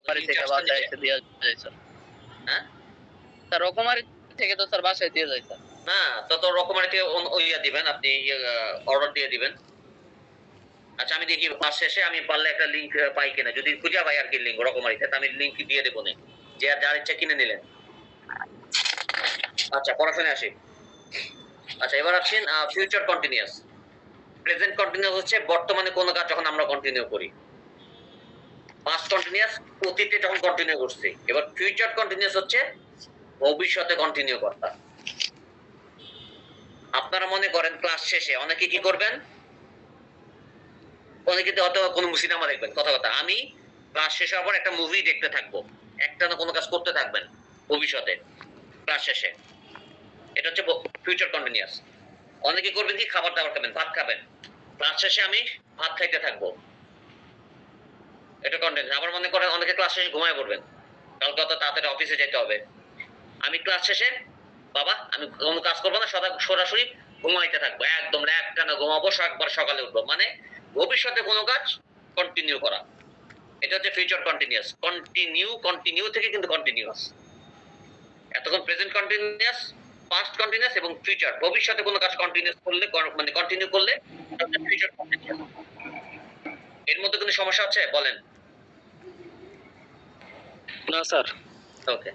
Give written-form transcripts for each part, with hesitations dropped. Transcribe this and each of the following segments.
বাড়ি থেকে বাসায় এসে দিয়ে যায় স্যার। হ্যাঁ স্যার, রকমারি থেকে তো স্যার বাসায় দিয়ে যায় স্যার। না, তো রকমারি থেকে ইয়া দিবেন, আপনি অর্ডার দিয়ে দিবেন। আচ্ছা, আমি দেখি মাস শেষে আমি পারলে একটা লিংক পাই কিনা, যদি খুঁজে পাই আর কি লিংক রকমারিতে, আমি লিংক দিয়ে দেবো না, যে আর যার ইচ্ছা কিনে নিলেন। আচ্ছা, পড়াশোনায় আসি। আচ্ছা, এবার আসছেন ফিউচার কন্টিনিউয়াস। প্রেজেন্ট কন্টিনিউয়াস হচ্ছে বর্তমানে কোনো কাজ যখন আমরা কন্টিনিউ করি। পাস্ট কন্টিনিউয়াস অতীতে যখন কন্টিনিউ করছি। এবার ফিউচার কন্টিনিউয়াস হচ্ছে ভবিষ্যতে কন্টিনিউ করা। আপনারা মনে করেন ক্লাস শেষে অনেকে কি করবেন, অনেকে হয়তো কোনো সিনেমা দেখবেন, কথা কথা আমি ক্লাস শেষ হওয়ার পর একটা মুভি দেখতে থাকবো, একটা না কোনো কাজ করতে থাকবেন ভবিষ্যতে ক্লাস শেষে। এটা হচ্ছে ফিউচার কন্টিনিউয়াস। অনেকে করবেন কি, খাবার দাবার খাবেন, ভাত খাবেন, ক্লাস শেষে আমি ভাত খাইতে থাকবো, এটা কন্টিনিউয়াস। আবার মনে করেন অনেকে ক্লাস শেষে ঘুমায় পড়বেন, কালকে তো তাড়াতাড়ি অফিসে যেতে হবে, আমি ক্লাস শেষে বাবা আমি কোনো কাজ করবো না, সরাসরি ঘুমাইতে থাকবো, একদম একটানা ঘুমাবো, একবার সকালে উঠবো, মানে ভবিষ্যতে কোনো কাজ কন্টিনিউ করা। এটা হচ্ছে ফিউচার কন্টিনিউয়াস। কন্টিনিউ থেকে কিন্তু কন্টিনিউয়াস। এতক্ষণ প্রেজেন্ট কন্টিনিউয়াস, পাস্ট কন্টিনিউয়াস এবং ফিউচার, ভবিষ্যতে কোনো কাজ কন্টিনিউয়াস করলে, মানে কন্টিনিউ করলে ফিউচার কন্টিনিউয়াস। এর মধ্যে কোনো সমস্যা আছে বলেন? না স্যার। ওকে,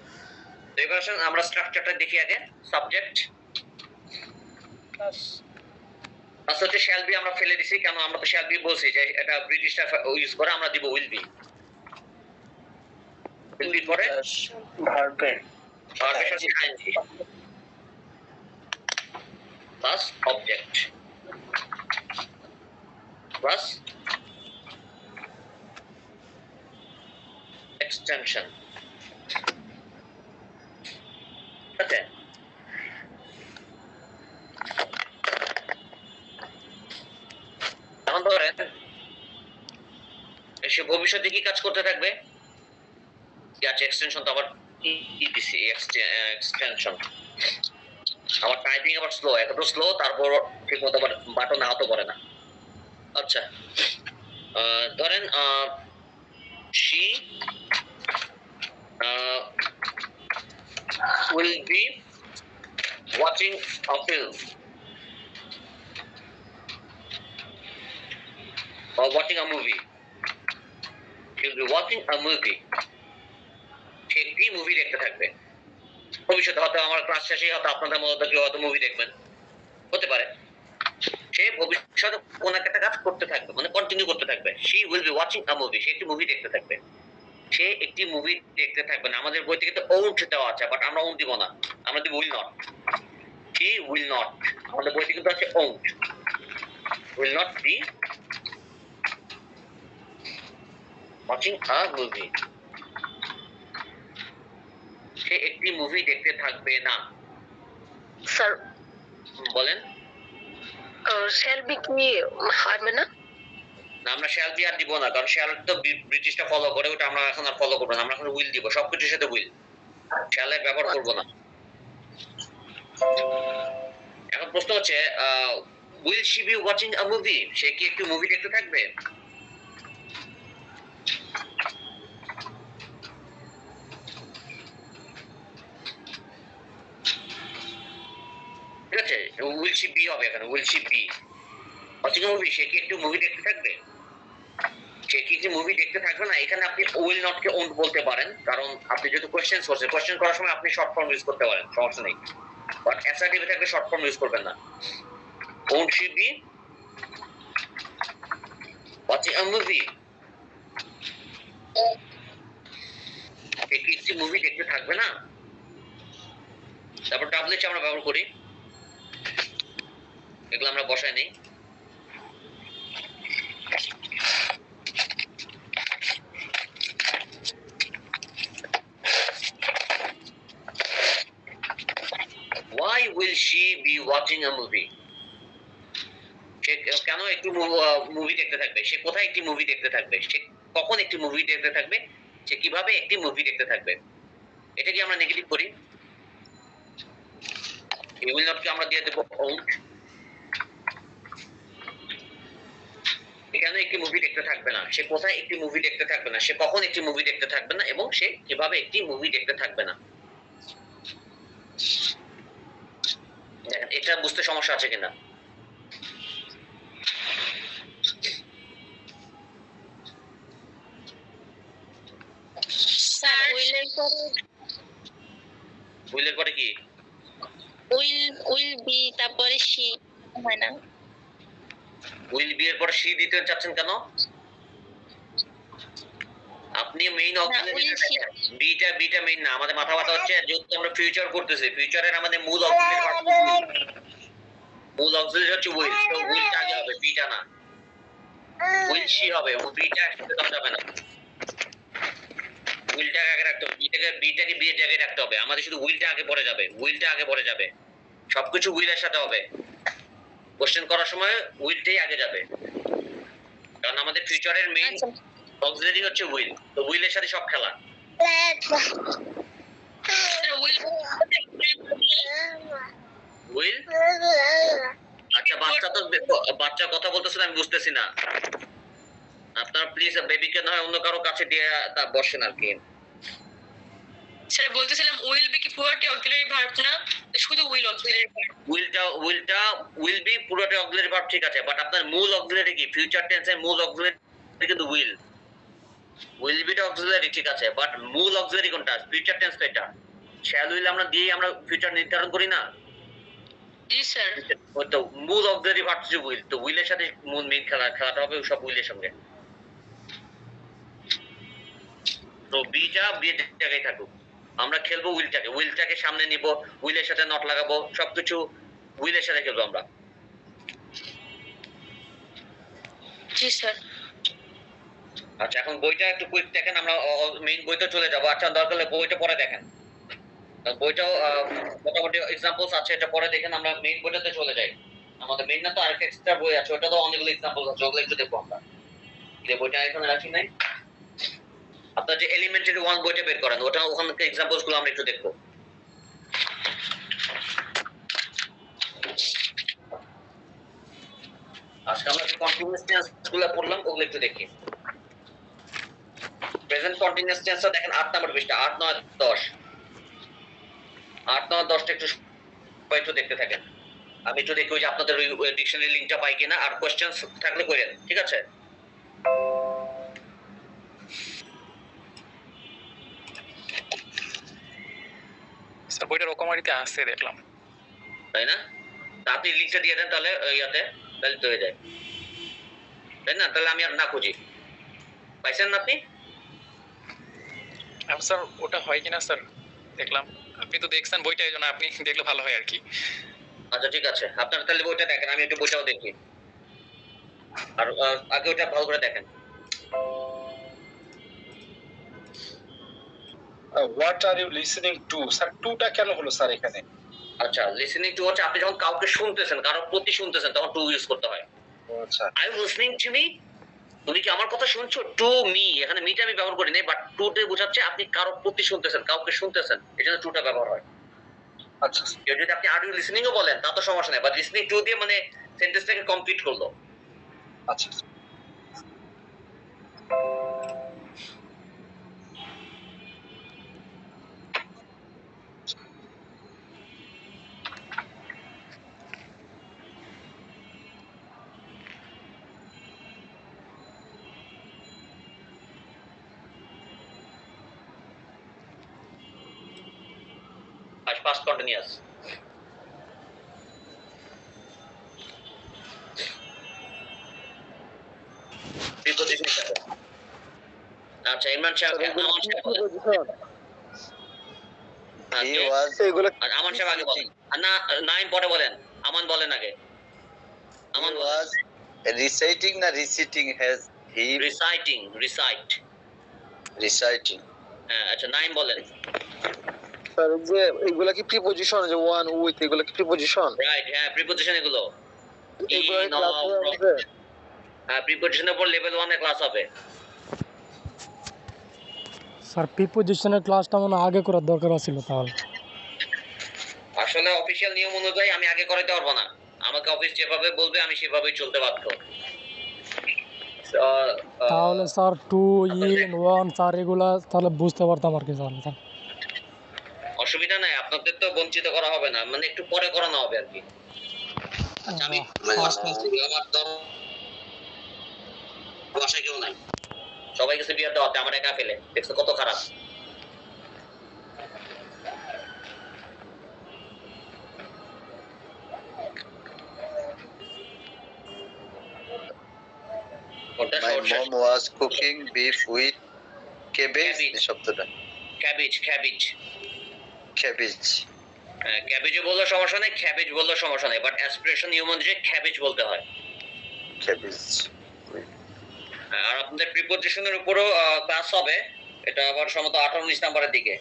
এবার আসুন আমরা স্ট্রাকচারটা দেখি আগে। সাবজেক্ট আচ্ছা হচ্ছে শ্যাল বি আমরা ফেলে দিছি, কেন আমরা তো শ্যাল বি বলছি যে এটা ব্রিটিশরা ইউজ করে, আমরা দিব উইল বি। উইল বি পরে ভার্বের সাথে ING plus object plus extension. Okay, এখন ধরেন সে ভবিষ্যতে কি কাজ করতে থাকবে, আচ্ছা এক্সটেনশন তো আবার কি দিছি, এক্সটেনশন আমার টাইপিং আবার স্লো, এত স্লো, তারপর ঠিক মতো বাটন হাতও পড়ে না। আচ্ছা, ধরেন she will be watching a film or watching a movie. She will be watching a movie. সে একটি মুভি দেখতে থাকবে। ভবিষ্যতে হয়তো আমার ক্লাস শেষে হয়তো আপনাদের মতো কেউ হয়তো মুভি দেখবেন, হতে পারে। সে ভবিষ্যতে কোন একটা কাজ করতে থাকবে, মানে কন্টিনিউ করতে থাকবে। she will be watching a movie, সে একটি মুভি দেখতে থাকবে। সে একটি মুভি দেখতে থাকবে না, আমাদের বইতে কিন্তু ওন্ট দেওয়া আছে, বাট আমরা ওন্ট দিব না, আমরা দিব will not. he will not, আমাদের বইতে কিন্তু আছে won't, will not be watching a movie, সে একটি মুভি দেখতে থাকবে না। স্যার বলেন, শ্যাল বি কি হবে না? না, আমরা শ্যাল বি আর দিব না, কারণ শ্যাল তো ব্রিটিশটা ফলো করে, ওটা আমরা এখন আর ফলো করবো না, আমরা এখন উইল দিব, সবকিছুর সাথে উইল, শ্যালের ব্যবহার করব না। এখন প্রশ্ন হচ্ছে will she be watching a movie, সে কি একটি মুভি দেখতে থাকবে? ঠিক আছে, will she be হবে এখানে, will she be watching a movie, সে কি একটি মুভি দেখতে থাকবে? সে কি একটি মুভি দেখতে থাকবে না, এখানে আপনি will not কে won't বলতে পারেন, কারণ আপনি যেহেতু কোশ্চেন করছেন, কোশ্চেন করার সময় আপনি শর্ট ফর্ম ইউজ করতে পারেন, সমস্যা নেই, বাট অ্যাসার্টিভে থাকলে শর্ট ফর্ম ইউজ করবেন না। won't she be watching a movie, সে কি একটি মুভি দেখতে থাকবে না। তারপর ডাব্লিউএইচ আমরা ব্যবহার করি, এগুলো আমরা বসাই নেই। Why will she be watching a movie, সে কেন একটু মুভি দেখতে থাকবে, সে কোথায় একটি মুভি দেখতে থাকবে, সে কখন একটি মুভি দেখতে থাকবে, সে কিভাবে একটি মুভি দেখতে থাকবে। এটা কি আমরা নেগেটিভ করি, you will not কে আমরা দিয়ে দেব won't, কেন একটি মুভি দেখতে থাকবে না, সে কোথায় একটি মুভি দেখতে থাকবে না, সে কখন একটি মুভি দেখতে থাকবে না, এবং সে কিভাবে একটি মুভি দেখতে থাকবে না। দেখেন এটা বুঝতে সমস্যা আছে কিনা। স্যার উইলের পরে কি উইল বি তারপরে শি হয় না? উইল বি এর পরে সি দিতে চাচ্ছেন কেন? আপনি মেইন অক্সিলারি বিটা মেইন না, আমাদের মাথা ব্যথা হচ্ছে যেহেতু আমরা ফিউচার করতেছি, ফিউচারের আমাদের মূল অক্সিলারি হচ্ছে উইল, তো উইলটা আগে হবে, বিটা না। উইল সি হবে এবং বিটা একসাথে দেওয়া যাবে না, উইলটা আগে রাখতে হবে, বিটাকে বি এর জায়গায় রাখতে হবে, আমাদের শুধু উইলটা আগে পড়ে যাবে, উইলটা আগে পড়ে যাবে, সবকিছু উইলের সাথে হবে, কোশ্চেন করার সময় উইলটাই আগে যাবে, কারণ আমাদের ফিউচারের মেইন অক্সিলারি হচ্ছে উইল, তো উইলের সাথে সব খেলা। উইল আচ্ছা, বাচ্চা কথা বলতেছেন, আমি বুঝতেছি না, আপনার প্লিজ বেবিকে না হয় অন্য কারো কাছে দিয়ে বসেন আর কি। স্যার বলতেছিলাম উইল বি কি পুরোটা অক্সিলারি ভার্ব না, শুধু will auxiliary verb? Will be পুরোটা অক্সিলারি ভার্ব ঠিক আছে, বাট আপনার মূল অক্সিলারি কি, ফিউচার টেন্সের মূল অক্সিলারি কিন্তু উইল বিটা অক্সিলারি ঠিক আছে, বাট মূল অক্সিলারি কোনটা, ফিউচার টেন্স তো এটা, শ্যাল উইল আমরা দিয়ে আমরা ফিউচার নির্ধারণ করি না। জি স্যার। তো মূল অক্সিলারি ভার্ব হচ্ছে উইল, তো উইলের সাথে মূল মেইন খেলাটা হবে সব উইলের সঙ্গে, তো বিটা বিয়ের জায়গায় থাকুক, আমরা খেলবো উইলটাকে সামনে নিব, উইলের সাথে নট লাগাবো, সবকিছু উইলের সাথে খেলবো আমরা। জি স্যার। আচ্ছা, এখন বইটা একটু কুইক দেখেন, আমরা মেইন বইতে চলে যাবো। আচ্ছা, দরকার হলে বইটা পরে দেখেন, বইটাও মোটামুটি এক্সাম্পলস আছে, এটা পরে দেখেন, আমরা মেইন বইটাতে চলে যাই। আমাদের মেইন না তো আরেকটা এক্সট্রা বই আছে, ওটা তো অনেকগুলো এক্সাম্পল আছে, ওগুলো একটু দেখবো আমরা। যে বইটা এখানে রাখি নাই, আপনার যে এলিমেন্টারি 1 বইটা বের করেন, ওটা ওখানকার এক্সাম্পলস গুলো আমরা একটু দেখবো। আজকে আমরা যে কন্টিনিউয়াস টেন্স গুলো পড়লাম ওগুলো একটু দেখি। প্রেজেন্ট কন্টিনিউয়াস টেন্সটা দেখেন 8 নম্বর পৃষ্ঠা, 8 9 10, 8 9 10টা একটু একটু দেখতে থাকেন। আমি একটু দেখি যে আপনাদের ওই ডিকশনারি লিংকটা পাই কিনা, আর কোশ্চেনস থাকলে করেন, ঠিক আছে? স্যার বইটা রকমারিতে আসছে দেখলাম, তাই না? আপনি লিংকটা দিয়ে দেন তাহলে ইয়াতে, তাহলে তো হয়ে যায়, তাই না? তাহলে আমি আর না খুঁজি, পাইছেন না আপনি? স্যার ওটা হয় কিনা স্যার দেখলাম, আপনি তো দেখছেন বইটা, এই জন্য আপনি দেখলে ভালো হয় আর কি। আচ্ছা ঠিক আছে, আপনারা তাহলে বইটা দেখেন, আমি একটু বইটাও দেখি, আর আগে ওটা ভালো করে দেখেন। What are you listening to, sir টুটা কেন হলো স্যার এখানে? আচ্ছা, লিসেনিং টু হচ্ছে আপনি যখন কাউকে শুনতেছেন, কারোর প্রতি শুনতেছেন, তখন টু ইউজ করতে হয়। আচ্ছা, I am listening to me, তুমি কি আমার কথা শুনছো? টু মি, এখানে মিটা আমি ব্যবহার করি নাই, বাট টু তে বোঝাচ্ছে আপনি কারোর প্রতি শুনতেছেন, কাউকে শুনতেছেন, এজন্য টুটা ব্যবহার হয়। আচ্ছা কেউ যদি আপনি আর ইউ লিসেনিং ও বলেন তা তো সমস্যা নাই, বাট লিসেনিং টু দিয়ে মানে সেন্টেন্সটাকে কমপ্লিট করলো। আচ্ছা। Past continuous. Preposition হিসাবে। আচ্ছা, ইমরান সাহেব, আমান সাহেব বলেন। He was আমান সাহেব আগে বলেন, না নাইম পরে বলেন, আমান বলেন আগে। আমান was reciting na reciting has he reciting হ্যাঁ, আচ্ছা নাইম বলেন। স্যার যে এগুলা কি প্রিপজিশন, যে ওয়ান উইথ, এগুলা কি প্রিপজিশন? রাইট, হ্যাঁ প্রিপজিশন এগুলো। এগুলা ক্লাসে আছে। হ্যাঁ, প্রিপজিশনের উপর লেভেল 1 এ ক্লাস হবে। স্যার প্রিপজিশনের ক্লাসটা মনে আগে করার দরকার ছিল তাহলে। আসলে অফিশিয়াল নিয়ম অনুযায়ী আমি আগে করাইতে পারবো না, আমাকে অফিস যেভাবে বলবে আমি সেভাবেই চলতে বাধ্য। তাহলে স্যার 2 ইন 1 স্যার এগুলা তাহলে বুঝতে পারতাম আর কি স্যার। অসুবিধা নাই, আপনাদের তো বঞ্চিত করা হবে না, মানে একটু পরে করানো হবে আর কি। আচ্ছা, আমি আমার বাসায় কেউ নাই, সবাই গেছে বিয়ার দেওয়াতে, আমার একা ফেলে, দেখছো কত খারাপ। ওটা My সরষে, mom was cooking beef with cabbage. Cabbage. শব্দটা ক্যাবেজ ক্যাবেজ cabbage. ক্যাবেজও বললে সমস্যা নেই, ক্যাবেজ বললে সমস্যা নেই, বাট অ্যাসপিরেশন হিউম্যান যে ক্যাবেজ বলতে হয়। Cabbage. আর আপনাদের প্রিপোজিশনের উপরও ক্লাস হবে, এটা আবার সম্ভবত 18-19 নাম্বারের দিকে।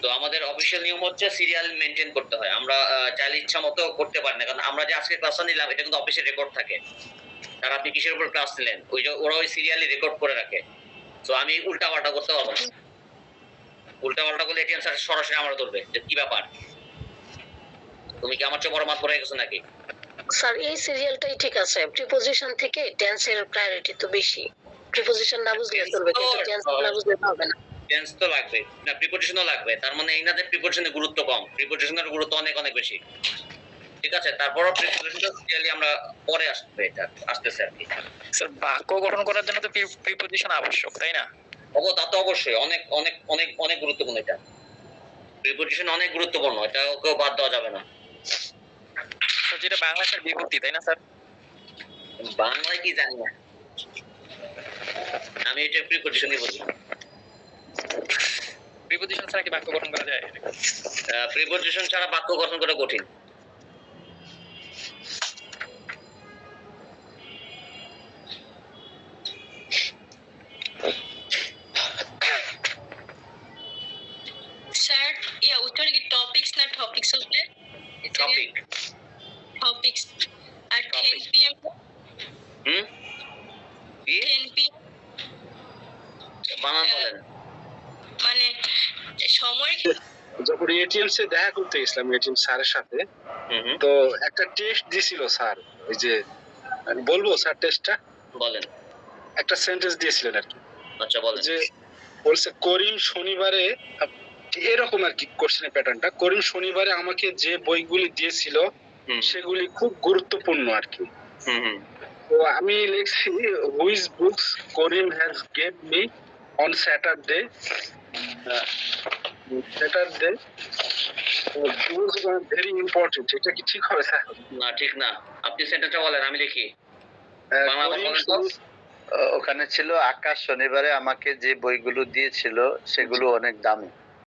তো আমাদের অফিসিয়াল নিয়ম হচ্ছে সিরিয়াল মেনটেন করতে হয়, আমরা চাইলে ইচ্ছা মতো করতে পারি না, কারণ আমরা যে আজকে ক্লাসটা নিলাম এটা কিন্তু অফিসের রেকর্ড থাকে। আর আপনি কিসের উপর ক্লাস নিলেন ওই যে ওরা ওই সিরিয়ালি রেকর্ড করে রাখে। তো আমি উল্টা পাল্টা করতে পারবো না, উল্টা পাল্টা করলে এটিএম স্যার সরাসরি আমার ধরবে যে কি ব্যাপার, তুমি কি আমার চেয়ে বড় মাপ পড়ে গেছো নাকি। স্যার এই সিরিয়ালটাই ঠিক আছে, প্রিপোজিশন থেকে টেন্সের প্রায়োরিটি তো বেশি। প্রিপোজিশন না বুঝলে চলবে, কিন্তু টেন্স না বুঝলে হবে না। টেন্স তো লাগবে না, প্রিপোজিশনও লাগবে, তার মানে এই না যে প্রিপোজিশনের গুরুত্ব কম, প্রিপোজিশনের গুরুত্ব অনেক অনেক বেশি। ঠিক আছে, তারপরও প্রিপোজিশনটা সিরিয়ালি আমরা পরে আসবে, এটা আসতেছে আর কি। স্যার বাক্য গঠন করার জন্য তো প্রিপোজিশন আবশ্যক, তাই না? তা তো অবশ্যই অনেক অনেক অনেক অনেক গুরুত্বপূর্ণ, এটা প্রিপোজিশন অনেক গুরুত্বপূর্ণ, এটা কেউ বাদ দেওয়া যাবে না। তো যেটা বাংলাদেশের বিভক্তি, তাই না স্যার? বাংলায় কি জানি না, আমি এটা প্রিপোজিশনই বলি। প্রিপোজিশন ছাড়া কি বাক্য গঠন করা যায়? প্রিপোজিশন ছাড়া বাক্য গঠন করা কঠিন। স্যার উত্তরে কি টপিকস না টপিকস হবে? Topic topics. আর 10 Topic. PM কি 10 PM বানান বলেন। মানে সময় যখন এটিএম সে দেখা করতে গেছিলাম এটিএম স্যারের সাথে, তো একটা টেস্ট দিছিল স্যার, ওই যে আমি বলবো স্যার টেস্টটা, বলেন। একটা সেন্টেন্স দিয়েছিলেন আর কি, আচ্ছা বলেন। যে বলছে করিম শনিবারে, এরকম আর কি কোশ্চেনের প্যাটার্নটা, করিম শনিবারে আমাকে যে বইগুলি দিয়েছিল সেগুলি খুব গুরুত্বপূর্ণ আর কি। তো আমি লিখছি which books Karim has gave me on Saturday, very important. এটা কি ঠিক হবে স্যার? না ঠিক না, আপনি সেন্টেন্সটা বলেন, আমি লিখি। বাংলা করিম বলেন তো। ওখানে ছিল আকাশ শনিবারে আমাকে যে বইগুলো দিয়েছিল সেগুলো অনেক দামি।